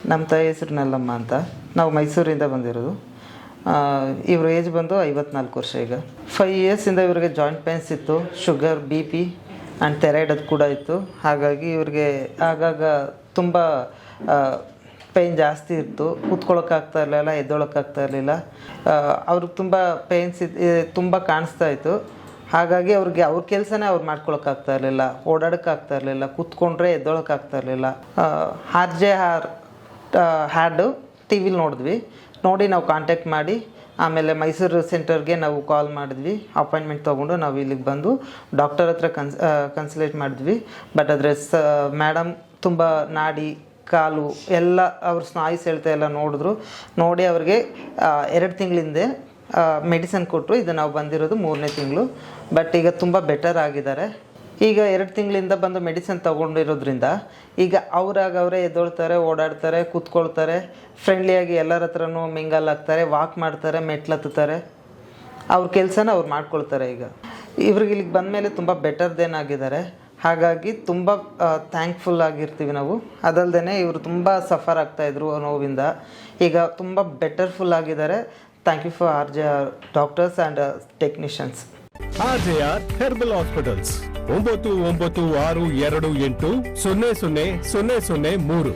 ನಮ್ಮ ತಾಯಿ ಹೆಸರು ನಲ್ಲಮ್ಮ ಅಂತ. ನಾವು ಮೈಸೂರಿಂದ ಬಂದಿರೋದು. ಇವ್ರ ಏಜ್ ಬಂದು 54 ವರ್ಷ. ಈಗ 5 ಇಯರ್ಸಿಂದ ಇವ್ರಿಗೆ ಜಾಯಿಂಟ್ ಪೇನ್ಸ್ ಇತ್ತು, ಶುಗರ್, BP ಆ್ಯಂಡ್ ಥೈರಾಯ್ಡ್ ಅದು ಕೂಡ ಇತ್ತು. ಹಾಗಾಗಿ ಇವ್ರಿಗೆ ಆಗಾಗ ತುಂಬ ಪೇಯ್ನ್ ಜಾಸ್ತಿ ಇತ್ತು. ಕೂತ್ಕೊಳ್ಳೋಕ್ಕಾಗ್ತಾ ಇರಲಿಲ್ಲ, ಎದ್ದೊಳಕ್ಕಾಗ್ತಾ ಇರಲಿಲ್ಲ. ಅವ್ರಿಗೆ ತುಂಬ ಪೇಯ್ನ್ಸ್ ತುಂಬ ಕಾಣಿಸ್ತಾ ಇತ್ತು. ಹಾಗಾಗಿ ಅವ್ರಿಗೆ ಅವ್ರ ಕೆಲಸನೇ ಅವ್ರು ಮಾಡ್ಕೊಳಕ್ಕಾಗ್ತಾ ಇರಲಿಲ್ಲ, ಓಡಾಡೋಕ್ಕಾಗ್ತಾ ಇರಲಿಲ್ಲ, ಕೂತ್ಕೊಂಡ್ರೆ ಎದ್ದೊಳಕ್ಕಾಗ್ತಾ ಇರಲಿಲ್ಲ. RJR ಹ್ಯಾಡು ಟಿ ವಿಲಿ ನೋಡಿದ್ವಿ. ನೋಡಿ ನಾವು ಕಾಂಟ್ಯಾಕ್ಟ್ ಮಾಡಿ ಆಮೇಲೆ ಮೈಸೂರು ಸೆಂಟರ್ಗೆ ನಾವು ಕಾಲ್ ಮಾಡಿದ್ವಿ. ಅಪಾಯಿಂಟ್ಮೆಂಟ್ ತೊಗೊಂಡು ನಾವು ಇಲ್ಲಿಗೆ ಬಂದು ಡಾಕ್ಟರ್ ಹತ್ರ ಕನ್ಸಲ್ಟೇಟ್ ಮಾಡಿದ್ವಿ. ಬಟ್ ಆದರೆ ಮೇಡಮ್ ತುಂಬ ನಾಡಿ, ಕಾಲು ಎಲ್ಲ ಅವ್ರ ಸ್ನಾಯು ಸೆಳೆತ ಎಲ್ಲ ನೋಡಿದ್ರು. ನೋಡಿ ಅವ್ರಿಗೆ 2 ತಿಂಗಳಿಂದ ಮೆಡಿಸನ್ ಕೊಟ್ಟರು. ಇದು ನಾವು ಬಂದಿರೋದು 3ನೇ ತಿಂಗಳು. ಬಟ್ ಈಗ ತುಂಬ ಬೆಟರ್ ಆಗಿದ್ದಾರೆ. ಈಗ 2 ತಿಂಗಳಿಂದ ಬಂದು ಮೆಡಿಸನ್ ತೊಗೊಂಡಿರೋದ್ರಿಂದ ಈಗ ಅವರೇ ಎದ್ದೊಳ್ತಾರೆ, ಓಡಾಡ್ತಾರೆ, ಕೂತ್ಕೊಳ್ತಾರೆ, ಫ್ರೆಂಡ್ಲಿಯಾಗಿ ಎಲ್ಲರ ಹತ್ರನೂ ಮಿಂಗಲ್ ಆಗ್ತಾರೆ, ವಾಕ್ ಮಾಡ್ತಾರೆ, ಮೆಟ್ಲತ್ತಾರೆ, ಅವ್ರ ಕೆಲಸನ ಅವ್ರು ಮಾಡ್ಕೊಳ್ತಾರೆ. ಈಗ ಇವ್ರಿಗೆ ಇಲ್ಲಿಗೆ ಬಂದಮೇಲೆ ತುಂಬ ಬೆಟರ್ದೇನಾಗಿದ್ದಾರೆ. ಹಾಗಾಗಿ ತುಂಬ ಥ್ಯಾಂಕ್ಫುಲ್ ಆಗಿರ್ತೀವಿ ನಾವು. ಅದಲ್ಲದೆ ಇವರು ತುಂಬ ಸಫರ್ ಆಗ್ತಾಯಿದ್ರು ನೋವಿಂದ. ಈಗ ತುಂಬ ಬೆಟರ್ಫುಲ್ ಆಗಿದ್ದಾರೆ. Thank you for RJR doctors and technicians. RJR herbal hospitals 9962280003